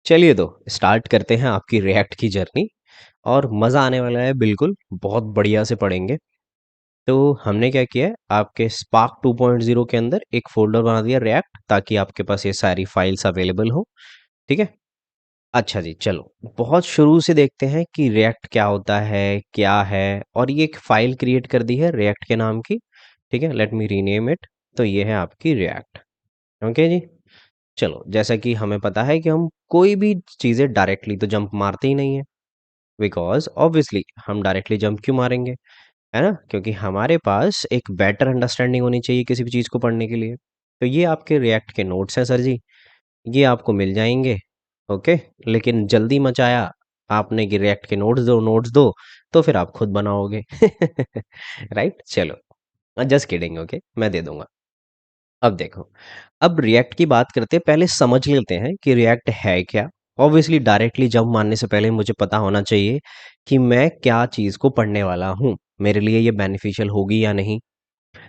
चलिए तो स्टार्ट करते हैं आपकी रिएक्ट की जर्नी। और मज़ा आने वाला है, बिल्कुल बहुत बढ़िया से पढ़ेंगे। तो हमने क्या किया है, आपके स्पार्क 2.0 के अंदर एक फोल्डर बना दिया रिएक्ट, ताकि आपके पास ये सारी फाइल्स अवेलेबल हो। ठीक है। अच्छा जी, चलो बहुत शुरू से देखते हैं कि रिएक्ट क्या होता है, क्या है। और ये एक फाइल क्रिएट कर दी है रिएक्ट के नाम की। ठीक है, लेट मी रीनेम इट। तो ये है आपकी रिएक्ट। ओके जी। चलो, जैसा कि हमें पता है कि हम कोई भी चीज़ें डायरेक्टली तो जंप मारते ही नहीं है, बिकॉज ऑब्वियसली हम डायरेक्टली जंप क्यों मारेंगे, है ना? क्योंकि हमारे पास एक बेटर अंडरस्टैंडिंग होनी चाहिए किसी भी चीज़ को पढ़ने के लिए। तो ये आपके रिएक्ट के नोट्स हैं सर जी, ये आपको मिल जाएंगे। ओके। लेकिन जल्दी मचाया आपने कि रिएक्ट के नोट्स दो, तो फिर आप खुद बनाओगे। राइट, चलो जस्ट किडिंग। ओके, मैं दे दूंगा। अब देखो, अब रिएक्ट की बात करते हैं, पहले समझ लेते हैं कि रिएक्ट है क्या। ऑब्वियसली डायरेक्टली जंप मारने से पहले मुझे पता होना चाहिए कि मैं क्या चीज़ को पढ़ने वाला हूँ, मेरे लिए ये बेनिफिशियल होगी या नहीं।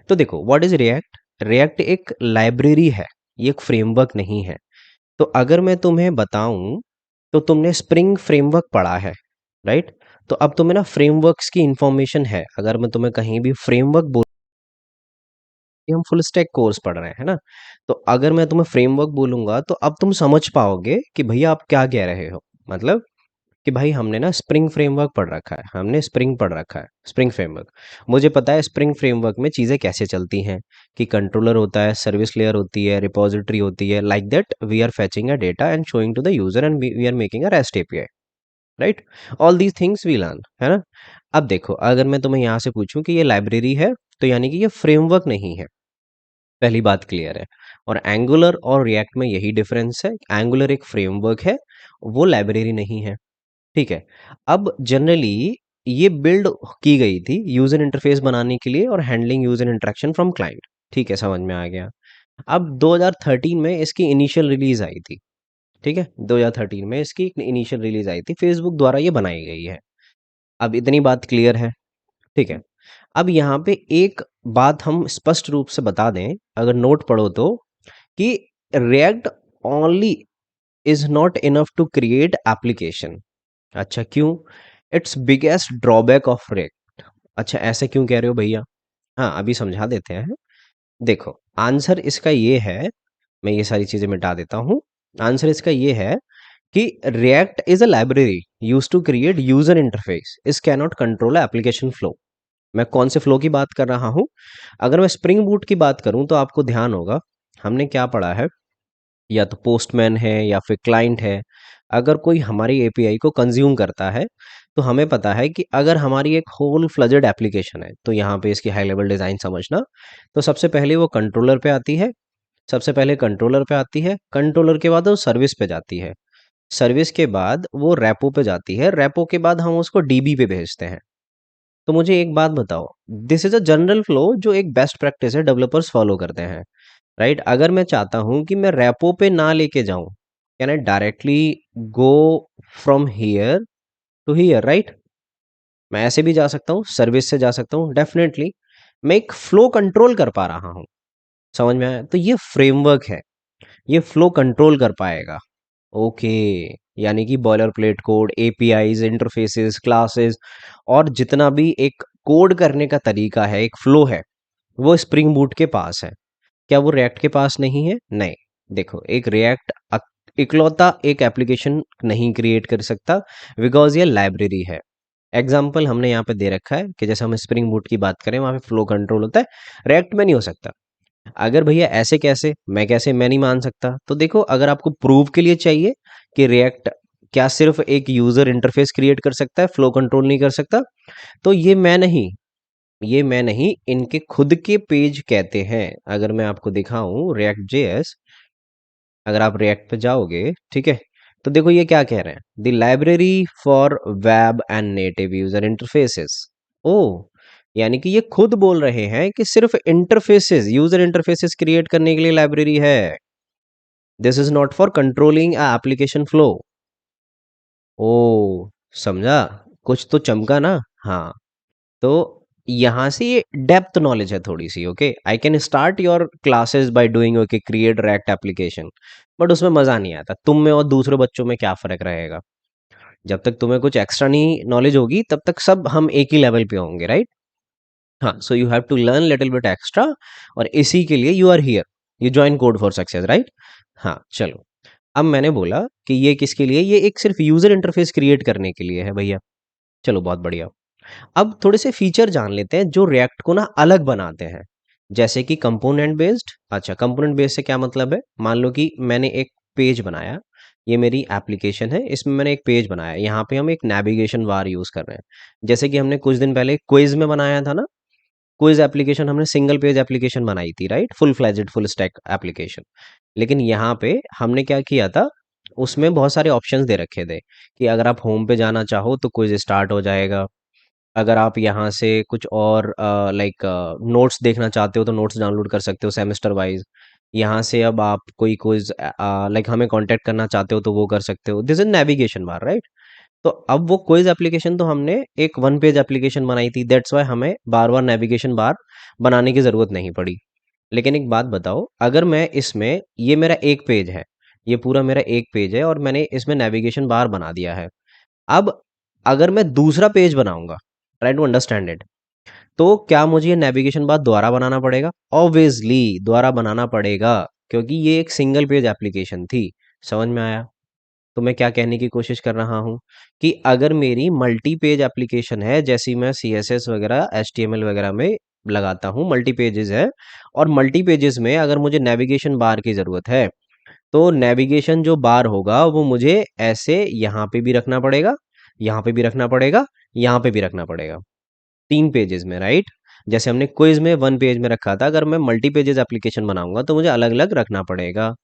तो देखो, व्हाट इज रिएक्ट। रिएक्ट एक लाइब्रेरी है, ये एक फ्रेमवर्क नहीं है। तो अगर मैं तुम्हें बताऊं, तो तुमने स्प्रिंग फ्रेमवर्क पढ़ा है, राइट? तो अब तुम्हें ना फ्रेमवर्क्स की इंफॉर्मेशन है। अगर मैं तुम्हें कहीं भी फ्रेमवर्क, ये हम फुल स्टैक कोर्स पढ़ रहे हैं, है ना? तो अगर मैं तुम्हें फ्रेमवर्क बोलूंगा, तो अब तुम समझ पाओगे कि भैया आप क्या कह रहे हो। मतलब कि भाई हमने ना स्प्रिंग फ्रेमवर्क पढ़ रखा है, हमने स्प्रिंग पढ़ रखा है, स्प्रिंग फ्रेमवर्क। मुझे पता है स्प्रिंग फ्रेमवर्क में चीज़ें कैसे चलती हैं, कि कंट्रोलर होता है, सर्विस लेयर होती है, रिपोजिटरी होती है, like that we are fetching a data and showing to the user and we are making a rest API. Right, all these things we learn, है ना? अब देखो, अगर मैं तुम्हें यहाँ से पूछूं कि ये लाइब्रेरी है, तो यानी कि ये फ्रेमवर्क नहीं है। पहली बात क्लियर है। और एंगुलर और रिएक्ट में यही डिफरेंस है। एंगुलर एक फ्रेमवर्क है, वो लाइब्रेरी नहीं है। ठीक है। अब जनरली ये बिल्ड की गई थी यूजर इंटरफेस बनाने के लिए और handling user interaction from client. ठीक है, समझ में आ गया। अब 2013 में इसकी इनिशियल रिलीज आई थी। ठीक है, 2013 में इसकी इनिशियल रिलीज आई थी, फेसबुक द्वारा ये बनाई गई है। अब इतनी बात क्लियर है। ठीक है। अब यहाँ पे एक बात हम स्पष्ट रूप से बता दें, अगर नोट पढ़ो तो, कि React only is not enough to create application. अच्छा, क्यों? It's biggest drawback of React. अच्छा, ऐसे क्यों कह रहे हो भैया? हाँ, अभी समझा देते हैं। देखो, आंसर इसका ये है, मैं ये सारी चीजें मिटा देता हूँ। आंसर इसका ये है कि React is a library use to create user interface, इस कैनॉट कंट्रोल एप्लीकेशन फ्लो। मैं कौन से फ्लो की बात कर रहा हूँ? अगर मैं स्प्रिंग बूट की बात करूँ, तो आपको ध्यान होगा हमने क्या पढ़ा है। या तो पोस्टमैन है या फिर क्लाइंट है। अगर कोई हमारी एपीआई को कंज्यूम करता है, तो हमें पता है कि अगर हमारी एक होल फ्लजेड एप्लीकेशन है, तो यहाँ पे इसकी हाई लेवल डिज़ाइन समझना। तो सबसे पहले वो कंट्रोलर पे आती है। सबसे पहले कंट्रोलर पे आती है, कंट्रोलर के बाद वो सर्विस पे जाती है। सर्विस के बाद वो रैपो पे जाती है, रैपो के बाद हम उसको डीबी पे भेजते हैं। तो मुझे एक बात बताओ, this is a general flow जो एक बेस्ट प्रैक्टिस है, डेवलपर्स फॉलो करते हैं। राइट, अगर मैं चाहता हूं कि मैं रेपो पे ना लेके जाऊं, can I directly go from here to here, right? मैं ऐसे भी जा सकता हूँ, सर्विस से जा सकता हूँ, डेफिनेटली मैं एक फ्लो कंट्रोल कर पा रहा हूँ। समझ में आया? तो ये फ्रेमवर्क है, ये फ्लो कंट्रोल कर पाएगा। ओके। यानी कि boiler plate code, APIs, interfaces, classes, और जितना भी एक कोड करने का तरीका है, एक फ्लो है, वो स्प्रिंग बूट के पास है। क्या वो रिएक्ट के पास नहीं है? नहीं। देखो, एक रिएक्ट इकलौता एक एप्लीकेशन नहीं क्रिएट कर सकता, बिकॉज ये लाइब्रेरी है। एग्जाम्पल हमने यहाँ पे दे रखा है कि जैसे हम स्प्रिंग बूट की बात करें, वहाँ पे फ्लो कंट्रोल होता है, रिएक्ट में नहीं हो सकता। अगर भैया ऐसे कैसे, मैं नहीं मान सकता। तो देखो, अगर आपको प्रूव के लिए चाहिए कि रिएक्ट क्या सिर्फ एक यूजर इंटरफेस क्रिएट कर सकता है, फ्लो कंट्रोल नहीं कर सकता, तो ये मैं नहीं, इनके खुद के पेज कहते हैं। अगर मैं आपको दिखाऊं रिएक्ट जेएस, अगर आप रिएक्ट पे जाओगे, ठीक है, तो देखो ये क्या कह रहे हैं, the library for web and native user interfaces. ओ, यानी कि ये खुद बोल रहे हैं कि सिर्फ इंटरफेसेस, यूजर इंटरफेसेस क्रिएट करने के लिए लाइब्रेरी है। This is not for controlling a application flow. ओ, समझा? कुछ तो चमका ना? हाँ। तो यहाँ से ये डेप्थ नॉलेज है थोड़ी सी। Okay, I can start your classes by doing okay create React application, but उसमें मज़ा नहीं आता। तुम में और दूसरे बच्चों में क्या फ़र्क रहेगा? जब तक तुम्हें कुछ एक्स्ट्रा नहीं नॉलेज होगी तब तक सब हम एक ही लेवल पे होंगे, राइट? हाँ, so you have to learn little bit extra, और इसी के लिए you are here, you join code for success, right? हाँ, चलो। अब मैंने बोला कि ये किसके लिए, ये एक सिर्फ यूजर इंटरफेस क्रिएट करने के लिए है भैया। चलो, बहुत बढ़िया। अब थोड़े से फीचर जान लेते हैं जो रिएक्ट को ना अलग बनाते हैं, जैसे कि कंपोनेंट बेस्ड। अच्छा, कंपोनेंट बेस्ड से क्या मतलब है? मान लो कि मैंने एक पेज बनाया, ये मेरी एप्लीकेशन है, इसमें मैंने एक पेज बनाया, यहाँ पे हम एक नेविगेशन बार यूज कर रहे हैं, जैसे कि हमने कुछ दिन पहले क्विज में बनाया था ना। क्विज एप्लीकेशन हमने सिंगल पेज एप्लीकेशन बनाई थी, right? Full fledged full stack application. लेकिन यहाँ पे हमने क्या किया था, उसमें बहुत सारे ऑप्शंस दे रखे थे कि अगर आप होम पे जाना चाहो तो क्विज स्टार्ट हो जाएगा। अगर आप यहाँ से कुछ और लाइक नोट्स देखना चाहते हो तो नोट्स डाउनलोड कर सकते हो सेमेस्टर वाइज। यहाँ से अब आप कोई क्विज लाइक हमें कांटेक्ट करना चाहते हो तो वो कर सकते हो। This is navigation bar, right? तो अब वो क्विज एप्लीकेशन तो हमने एक वन पेज एप्लीकेशन बनाई थी, दैट्स वाई हमें बार बार नेविगेशन बार बनाने की ज़रूरत नहीं पड़ी। लेकिन एक बात बताओ, अगर मैं इसमें, ये मेरा एक पेज है, ये पूरा मेरा एक पेज है और मैंने इसमें नेविगेशन बार बना दिया है। अब अगर मैं दूसरा पेज बनाऊंगा, ट्राई टू अंडरस्टैंड इट, तो क्या मुझे ये नेविगेशन बार दोबारा बनाना पड़ेगा? ऑब्वियसली दोबारा बनाना पड़ेगा, क्योंकि ये एक सिंगल पेज एप्लीकेशन थी। समझ में आया? तो मैं क्या कहने की कोशिश कर रहा हूँ कि अगर मेरी मल्टी पेज एप्लीकेशन है, जैसी मैं CSS वगैरह HTML वगैरह में लगाता हूँ, मल्टी पेजेस है, और मल्टी पेजेस में अगर मुझे नेविगेशन बार की ज़रूरत है, तो नेविगेशन जो बार होगा वो मुझे ऐसे यहाँ पे भी रखना पड़ेगा, यहाँ पे भी रखना पड़ेगा, यहाँ पे भी रखना पड़ेगा, 3 पेजेस में, राइट? जैसे हमने क्विज में 1 पेज में रखा था, अगर मैं मल्टी पेजेस एप्लीकेशन बनाऊंगा तो मुझे अलग अलग रखना पड़ेगा।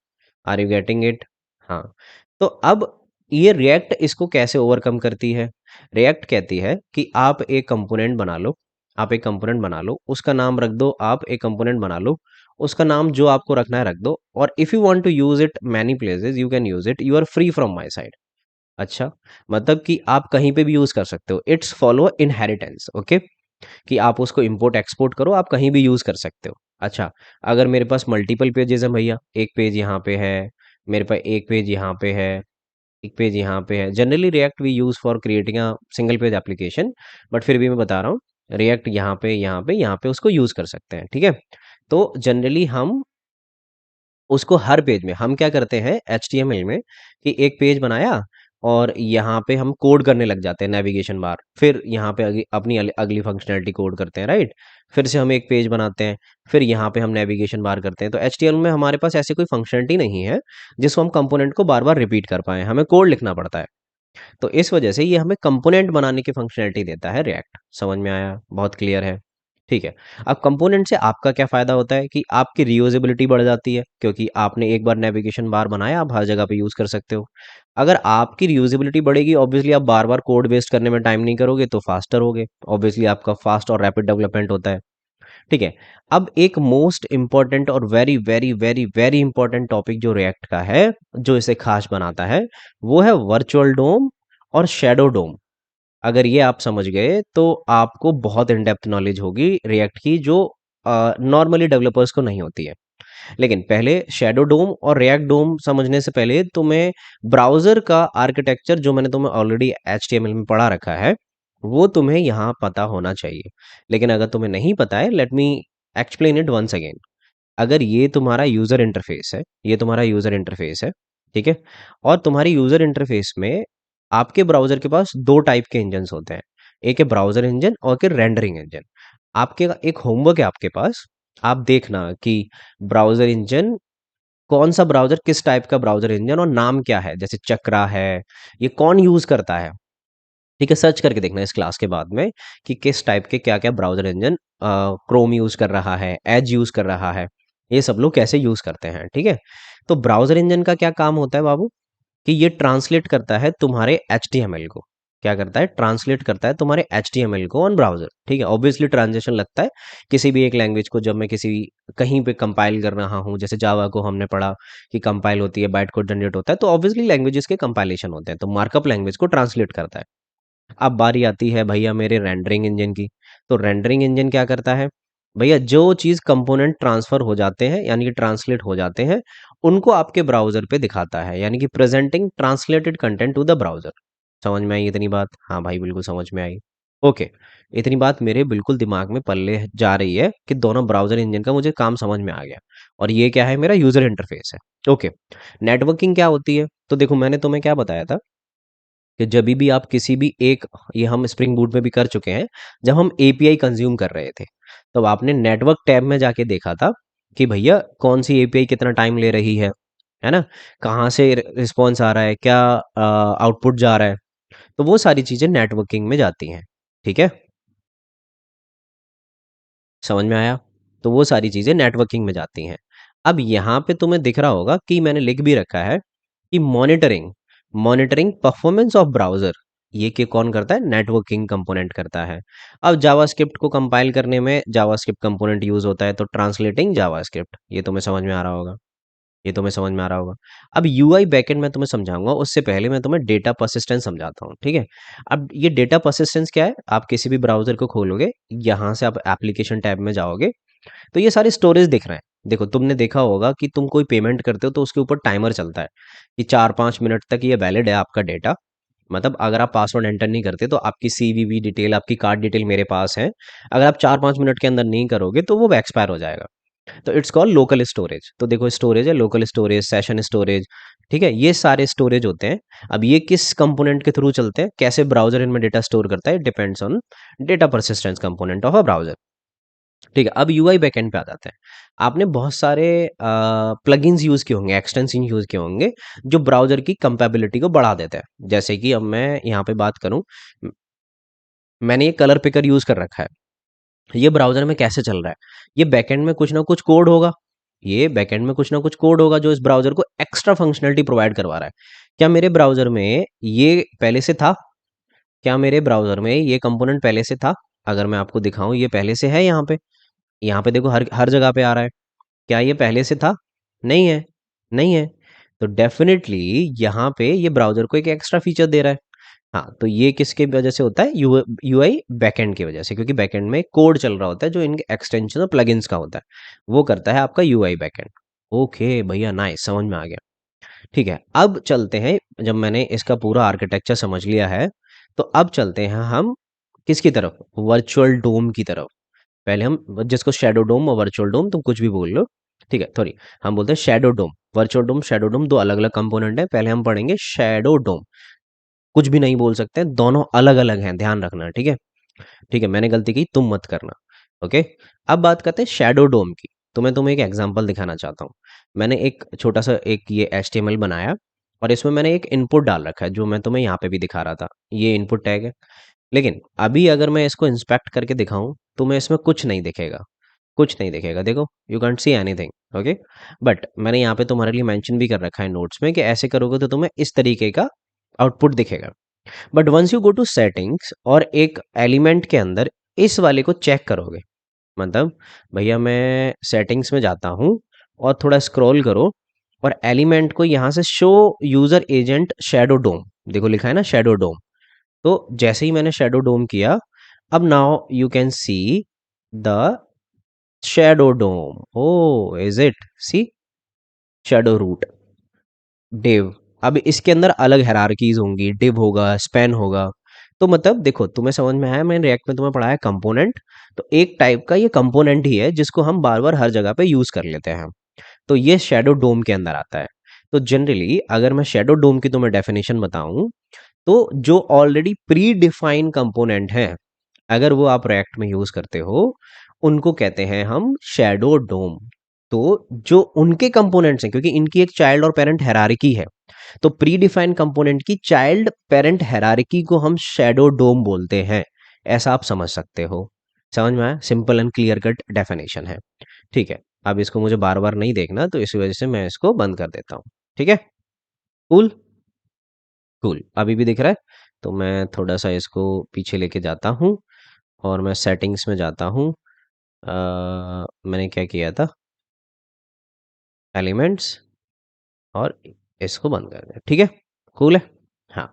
Are you getting it? हाँ। तो अब ये रिएक्ट इसको कैसे ओवरकम करती है? रिएक्ट कहती है कि आप एक कंपोनेंट बना लो, आप एक कंपोनेंट बना लो, उसका नाम रख दो, आप एक कंपोनेंट बना लो, उसका नाम जो आपको रखना है रख दो, और if you want to use it many places you can use it, you are free from my side. अच्छा, मतलब कि आप कहीं पे भी यूज़ कर सकते हो, इट्स फॉलो इनहेरिटेंस। ओके, कि आप उसको इंपोर्ट एक्सपोर्ट करो, आप कहीं भी यूज़ कर सकते हो। अच्छा, अगर मेरे पास मल्टीपल पेजेस हैं भैया, एक पेज यहाँ पे है, मेरे पास एक पेज यहाँ पे है, एक पेज यहाँ पे है। Generally React we use for creating a single page application, but फिर भी मैं बता रहा हूँ, रिएक्ट यहाँ पे यहाँ पे यहाँ पे उसको यूज़ कर सकते हैं, ठीक है? तो जनरली हम उसको हर पेज में हम क्या करते हैं HTML में, कि एक पेज बनाया और यहाँ पे हम कोड करने लग जाते हैं नेविगेशन बार, फिर यहाँ पे अपनी अगली फंक्शनैलिटी कोड करते हैं, राइट? फिर से हम एक पेज बनाते हैं, फिर यहाँ पे हम नेविगेशन बार करते हैं। तो HTML में हमारे पास ऐसी कोई फंक्शनैलिटी नहीं है जिसको हम कंपोनेंट को बार बार रिपीट कर पाए, हमें कोड लिखना पड़ता है। तो इस वजह से ये हमें कंपोनेंट बनाने की फंक्शनैलिटी देता है रिएक्ट। समझ में आया? बहुत क्लियर है? ठीक है। अब कंपोनेंट से आपका क्या फ़ायदा होता है कि आपकी रीयूजेबिलिटी बढ़ जाती है, क्योंकि आपने एक बार नेविगेशन बार बनाया, आप हर जगह पे यूज़ कर सकते हो। अगर आपकी रीयूजेबिलिटी बढ़ेगी, ऑब्वियसली आप बार-बार कोड वेस्ट करने में टाइम नहीं करोगे, तो फास्टर होगे। ऑब्वियसली आपका फास्ट और रैपिड डेवलपमेंट होता है। ठीक है। अब एक मोस्ट इम्पोर्टेंट और very very very very important topic जो रिएक्ट का है, जो इसे खास बनाता है, वो है वर्चुअल डोम और शैडो डोम। अगर ये आप समझ गए तो आपको बहुत इन डेप्थ नॉलेज होगी रिएक्ट की, जो नॉर्मली डेवलपर्स को नहीं होती है। लेकिन पहले शैडो डोम और रिएक्ट डोम समझने से पहले तुम्हें ब्राउज़र का आर्किटेक्चर, जो मैंने तुम्हें ऑलरेडी HTML में पढ़ा रखा है, वो तुम्हें यहाँ पता होना चाहिए। लेकिन अगर तुम्हें नहीं पता है, let me explain it once again. अगर ये तुम्हारा यूज़र इंटरफेस है, ये तुम्हारा यूज़र इंटरफेस है, ठीक है? और तुम्हारी यूज़र इंटरफेस में आपके ब्राउज़र के पास 2 टाइप के इंजन्स होते हैं। एक है ब्राउज़र इंजन और एक है रेंडरिंग इंजन। आपके एक होमवर्क है आपके पास, आप देखना कि ब्राउज़र इंजन, कौन-सा ब्राउज़र, किस टाइप का ब्राउज़र इंजन और नाम क्या है? जैसे चक्रा है, ये कौन यूज़ करता है? ठीक है, सर्च करके देखना इस क्लास के बाद में कि किस टाइप के क्या-क्या ब्राउज़र इंजन क्रोम यूज़ कर रहा है, एज यूज़ कर रहा है, ये सब लोग कैसे यूज़ करते हैं, ठीक है? तो ब्राउज़र इंजन का क्या काम होता है बाबू? कि ये ट्रांसलेट करता है तुम्हारे HTML को। क्या करता है? ट्रांसलेट करता है तुम्हारे HTML को ऑन ब्राउज़र, ठीक है? ऑब्वियसली ट्रांज़िशन लगता है किसी भी एक लैंग्वेज को, जब मैं किसी कहीं पे कंपाइल कर रहा हूँ, जैसे जावा को हमने पढ़ा कि कंपाइल होती है, बाइट कोड जनरेट होता है, तो ऑब्वियसली लैंग्वेजेस के कंपाइलेशन होते हैं, तो मार्कअप लैंग्वेज को ट्रांसलेट करता है। अब बारी आती है भैया मेरे रेंडरिंग इंजन की। तो रेंडरिंग इंजन क्या करता है भैया, जो चीज़ कंपोनेंट ट्रांसफर हो जाते हैं यानी कि ट्रांसलेट हो जाते हैं, उनको आपके ब्राउज़र पे दिखाता है, यानी कि presenting translated content to the browser. समझ में आई इतनी बात? हाँ भाई, बिल्कुल समझ में आई। ओके, इतनी बात मेरे बिल्कुल दिमाग में पल्ले जा रही है कि दोनों ब्राउज़र इंजन का मुझे काम समझ में आ गया। और ये क्या है, मेरा यूज़र इंटरफेस है। ओके, नेटवर्किंग क्या होती है? तो देखो, मैंने तुम्हें क्या बताया था कि जभी भी आप किसी भी एक, ये हम स्प्रिंग बूट में भी कर चुके हैं, जब हम एपीआई कंज्यूम कर रहे थे, तब आपने नेटवर्क टैब में जाके देखा था कि भैया कौन सी एपीआई कितना टाइम ले रही है ना, कहाँ से रिस्पॉन्स आ रहा है, क्या आउटपुट जा रहा है। तो वो सारी चीज़ें नेटवर्किंग में जाती हैं। ठीक है, समझ में आया? तो वो सारी चीज़ें नेटवर्किंग में जाती हैं। अब यहाँ पे तुम्हें दिख रहा होगा कि मैंने लिख भी रखा है कि monitoring, monitoring performance of browser, ये कि कौन करता है? नेटवर्किंग कंपोनेंट करता है। अब जावास्क्रिप्ट को कंपाइल करने में जावास्क्रिप्ट कंपोनेंट यूज़ होता है, तो ट्रांसलेटिंग जावास्क्रिप्ट, ये तुम्हें समझ में आ रहा होगा। ये तुम्हें समझ में आ रहा होगा। अब यूआई बैकएंड मैं तुम्हें समझाऊंगा, उससे पहले मैं तुम्हें डेटा परसिस्टेंस समझाता हूँ, ठीक है? अब ये डेटा परसिस्टेंस क्या है? आप किसी भी ब्राउज़र को खोलोगे, यहाँ से आप एप्लीकेशन टैब में जाओगे, तो ये सारे स्टोरेज दिख रहे हैं। देखो, तुमने देखा होगा कि तुम कोई पेमेंट करते हो तो उसके ऊपर टाइमर चलता है कि 4-5 मिनट तक ये वैलिड है आपका डेटा। मतलब अगर आप पासवर्ड एंटर नहीं करते तो आपकी सीवीवी डिटेल, आपकी कार्ड डिटेल मेरे पास है, अगर आप 4-5 मिनट के अंदर नहीं करोगे तो वो एक्सपायर हो जाएगा। तो इट्स कॉल्ड लोकल स्टोरेज। तो देखो, स्टोरेज है, लोकल स्टोरेज, सेशन स्टोरेज, ठीक है, ये सारे स्टोरेज होते हैं। अब ये किस कंपोनेंट के थ्रू चलते हैं, कैसे ब्राउजर इनमें डेटा स्टोर करता है, depends on data persistence component of a browser. ठीक है, अब यूआई बैकएंड पे आ जाते हैं। आपने बहुत सारे प्लगइन्स यूज़ किए होंगे, एक्सटेंशन यूज़ किए होंगे, जो ब्राउज़र की कंपैबिलिटी को बढ़ा देते हैं। जैसे कि अब मैं यहाँ पे बात करूँ, मैंने ये कलर पिकर यूज़ कर रखा है। ये ब्राउज़र में कैसे चल रहा है? ये बैकएंड में कुछ ना कुछ कोड होगा। ये बैकएंड में कुछ ना कुछ कोड होगा जो इस ब्राउज़र को एक्स्ट्रा फंक्शनैलिटी प्रोवाइड करवा रहा है। क्या मेरे ब्राउज़र में ये पहले से था? क्या मेरे ब्राउज़र में ये कंपोनेंट पहले से था? अगर मैं आपको दिखाऊँ, ये पहले से है यहाँ पे। यहाँ पे देखो, हर हर जगह पे आ रहा है। क्या ये पहले से था? नहीं है, नहीं है। तो डेफ़िनेटली यहाँ पे ये ब्राउज़र को एक एक्स्ट्रा फीचर दे रहा है। हाँ, तो ये किसके वजह से होता है? यूआई बैकएंड की वजह से, क्योंकि बैकएंड में कोड चल रहा होता है जो इनके एक्सटेंशन और प्लगइन्स का होता है। वो करता है आपका यूआई बैकएंड। ओके भैया, नाइस, समझ में आ गया। ठीक है, अब चलते हैं, जब मैंने इसका पूरा आर्किटेक्चर समझ लिया है, तो अब चलते हैं हम किसकी तरफ? वर्चुअल डोम की तरफ। पहले हम, जिसको शैडो डोम और वर्चुअल डोम तुम कुछ भी बोल लो, ठीक है, सॉरी, हम बोलते हैं शैडो डोम। वर्चुअल डोम, शैडो डोम दो अलग अलग कंपोनेंट है। पहले हम पढ़ेंगे शैडो डोम। कुछ भी नहीं बोल सकते, दोनों अलग अलग हैं, ध्यान रखना, ठीक है? ठीक है, मैंने गलती की, तुम मत करना। ओके, अब बात करते हैं शैडो डोम की। तो मैं तुम्हें एक एग्जांपल दिखाना चाहता हूँ। मैंने एक छोटा सा एक ये एचटीएमएल बनाया, और इसमें मैंने एक इनपुट डाल रखा है जो मैं तुम्हें यहाँ पे भी दिखा रहा था। ये इनपुट टैग है। लेकिन अभी अगर मैं इसको इंस्पेक्ट करके दिखाऊं, तो मैं इसमें कुछ नहीं दिखेगा, कुछ नहीं दिखेगा। देखो, you can't see anything. Okay, but मैंने यहाँ पे तुम्हारे लिए मेंशन भी कर रखा है नोट्स में कि ऐसे करोगे तो तुम्हें इस तरीके का आउटपुट दिखेगा। But once you go to settings और एक एलिमेंट के अंदर इस वाले को चेक करोगे, मतलब भैया मैं सेटिंग्स में जाता हूँ और थोड़ा स्क्रॉल करो, और एलिमेंट को यहाँ से शो यूजर एजेंट शैडो डोम, देखो लिखा है ना शैडो डोम। तो जैसे ही मैंने शैडो डोम किया, अब now you can see the shadow DOM. Oh, is it? See, shadow root, div. अब इसके अंदर अलग हायरार्कीज होंगी, डिव होगा, स्पैन होगा। तो मतलब देखो, तुम्हें समझ में आया, मैंने रिएक्ट में तुम्हें पढ़ाया कंपोनेंट। तो एक टाइप का ये कंपोनेंट ही है जिसको हम बार बार हर जगह पे यूज कर लेते हैं। तो ये शैडो डोम के अंदर आता है। तो जनरली अगर मैं शैडो डोम की तुम्हें डेफिनेशन बताऊं, तो जो ऑलरेडी प्री डिफाइन कंपोनेंट है, अगर वो आप रिएक्ट में यूज करते हो, उनको कहते हैं हम शैडो डोम। तो जो उनके कंपोनेंट्स हैं, क्योंकि इनकी एक चाइल्ड और पेरेंट हायरार्की है, तो प्री डिफाइंड कंपोनेंट की चाइल्ड पेरेंट हायरार्की को हम शैडो डोम बोलते हैं। ऐसा आप समझ सकते हो। समझ में आया? Simple and clear cut definition है। ठीक है, अब इसको मुझे बार बार नहीं देखना, तो इसी वजह से मैं इसको बंद कर देता हूँ। ठीक है, कूल, कूल, अभी भी दिख रहा है? तो मैं थोड़ा सा इसको पीछे लेके जाता हूँ, और मैं सेटिंग्स में जाता हूँ। मैंने क्या किया था? एलिमेंट्स, और इसको बंद कर दिया। ठीक है, कूल है। हाँ,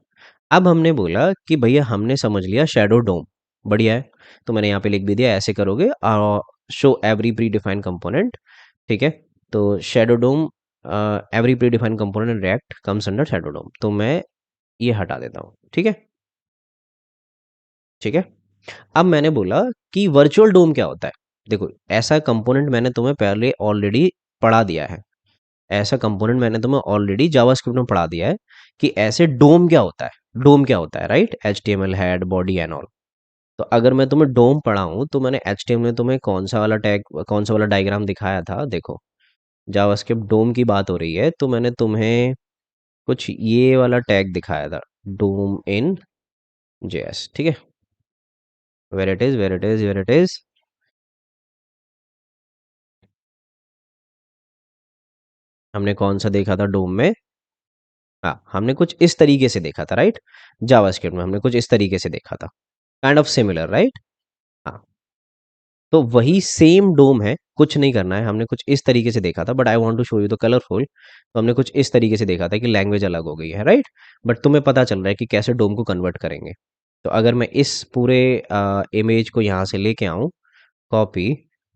अब हमने बोला कि भैया हमने समझ लिया शैडो डोम, बढ़िया है। तो मैंने यहाँ पे लिख भी दिया ऐसे करोगे, show every predefined component, ठीक है। तो shadow DOM, every predefined component React comes under shadow DOM, तो मैं ये हटा देता हूँ, ठीक है। ठीक है, अब मैंने बोला कि वर्चुअल डोम क्या होता है। देखो ऐसा कंपोनेंट मैंने तुम्हें पहले ऑलरेडी पढ़ा दिया है, ऐसा कंपोनेंट मैंने तुम्हें ऑलरेडी जावास्क्रिप्ट में पढ़ा दिया है कि ऐसे डोम क्या होता है, डोम क्या होता है, right, HTML head body and all. तो अगर मैं तुम्हें डोम पढ़ाऊँ तो मैंने HTML में तुम्हें कौन सा वाला टैग, कौन सा वाला डायग्राम दिखाया था, देखो जावास्क्रिप्ट डोम की बात हो रही है तो मैंने तुम्हें कुछ ये वाला टैग दिखाया था, डोम इन JS, ठीक है। Where it is, where it is, where it is, हमने कौन सा देखा था डोम में, हाँ हमने कुछ इस तरीके से देखा था, राइट। जावास्क्रिप्ट में हमने कुछ इस तरीके से देखा था, काइंड ऑफ सिमिलर, राइट। हाँ, तो वही सेम डोम है, कुछ नहीं करना है, हमने कुछ इस तरीके से देखा था, but I want to show you the colourful. तो हमने कुछ इस तरीके से देखा था कि लैंग्वेज अलग हो गई है, राइट। बट तुम्हें पता चल रहा है कि कैसे डोम को कन्वर्ट करेंगे। तो अगर मैं इस पूरे इमेज को यहाँ से लेके आऊँ, कॉपी,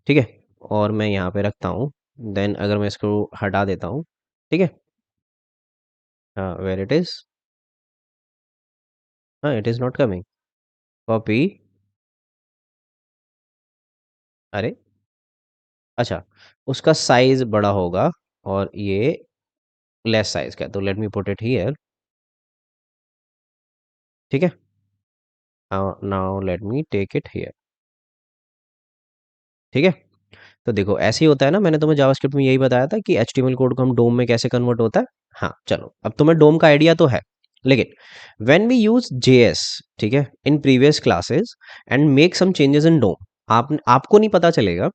ठीक है, और मैं यहाँ पे रखता हूँ, देन अगर मैं इसको हटा देता हूँ, ठीक है, हाँ वेर इट इज, हाँ it is not coming, copy, अरे अच्छा, उसका साइज बड़ा होगा और ये लेस साइज का है, तो let me put it here, ठीक है। Now let me take it here, ठीक है। तो देखो ऐसे ही होता है ना, मैंने तुम्हें जावास्क्रिप्ट में यही बताया था कि HTML कोड को हम डोम में कैसे कन्वर्ट होता है। हाँ चलो, अब तुम्हें डोम का आइडिया तो है, लेकिन व्हेन वी यूज JS, ठीक है, in previous classes and make some changes in DOM, आपको नहीं पता चलेगा,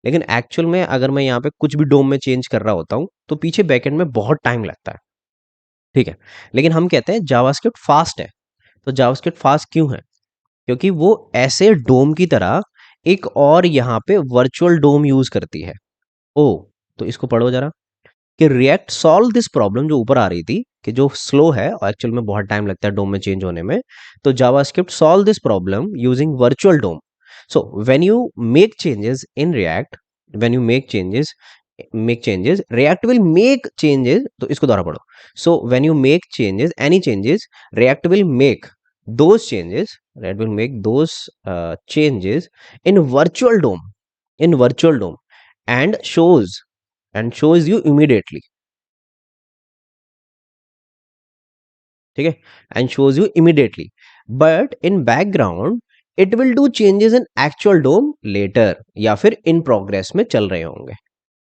लेकिन एक्चुअल में अगर मैं यहाँ पे कुछ भी डोम में चेंज कर रहा होता हूँ तो पीछे बैकएंड में बहुत टाइम लगता है, ठीक है। लेकिन हम कहते हैं जावास्क्रिप्ट फास्ट है। तो जावास्क्रिप्ट फास्ट क्यों है, क्योंकि वो ऐसे डोम की तरह एक और यहाँ पे वर्चुअल डोम यूज करती है। ओ, तो इसको पढ़ो जरा, कि रिएक्ट सॉल्व दिस प्रॉब्लम, जो ऊपर आ रही थी कि जो स्लो है और एक्चुअल में बहुत टाइम लगता है डोम में चेंज होने में, तो JavaScript solve this problem using virtual DOM. So when you make changes in React, when you make changes React will make changes, तो इसको दोबारा पढ़ो। So when you make changes, any changes, React will make those changes, that will make those changes in virtual dom and shows you immediately, ठीक है, and shows you immediately, but in background it will do changes in actual DOM later, या फिर in progress में चल रहे होंगे,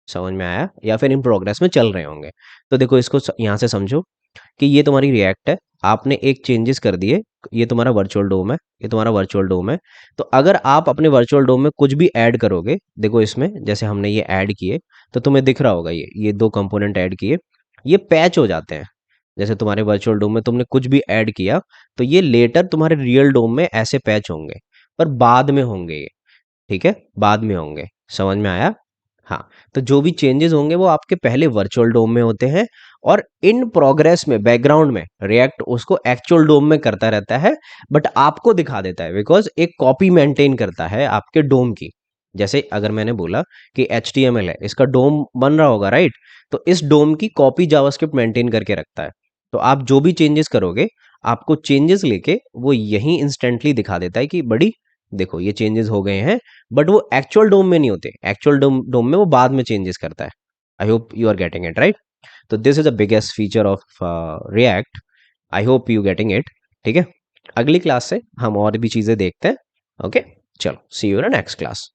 समझ में आया, या फिर इन प्रोग्रेस में चल रहे होंगे। तो देखो इसको यहाँ से समझो कि ये तुम्हारी रिएक्ट है, आपने एक चेंजेस कर दिए, ये तुम्हारा वर्चुअल डोम है, ये तुम्हारा वर्चुअल डोम है। तो अगर आप अपने वर्चुअल डोम में कुछ भी ऐड करोगे, देखो इसमें जैसे हमने ये ऐड किए, तो तुम्हें दिख रहा होगा ये दो कंपोनेंट ऐड किए, ये पैच हो जाते हैं। जैसे तुम्हारे वर्चुअल डोम में तुमने कुछ भी ऐड किया, तो ये लेटर तुम्हारे रियल डोम में ऐसे पैच होंगे, पर बाद में होंगे ये, ठीक है, बाद में होंगे, समझ में आया। हाँ, तो जो भी चेंजेस होंगे वो आपके पहले वर्चुअल डोम में होते हैं, और इन प्रोग्रेस में बैकग्राउंड में रिएक्ट उसको एक्चुअल डोम में करता रहता है, बट आपको दिखा देता है, बिकॉज एक कॉपी मेंटेन करता है आपके डोम की। जैसे अगर मैंने बोला कि HTML है, इसका डोम बन रहा होगा, राइट, तो इस डोम की कॉपी जावास्क्रिप्ट मेंटेन करके रखता है। तो आप जो भी चेंजेस करोगे, आपको चेंजेस लेके वो यहीं इंस्टेंटली दिखा देता है कि बड़ी देखो ये चेंजेस हो गए हैं, बट वो एक्चुअल डोम में नहीं होते, एक्चुअल डोम में वो बाद में चेंजेस करता है। I hope you are getting it, right. तो this is the biggest feature of React, I hope you getting it, ठीक है। अगली क्लास से हम और भी चीजें देखते हैं, ओके, चलो सी यू इन नेक्स्ट क्लास।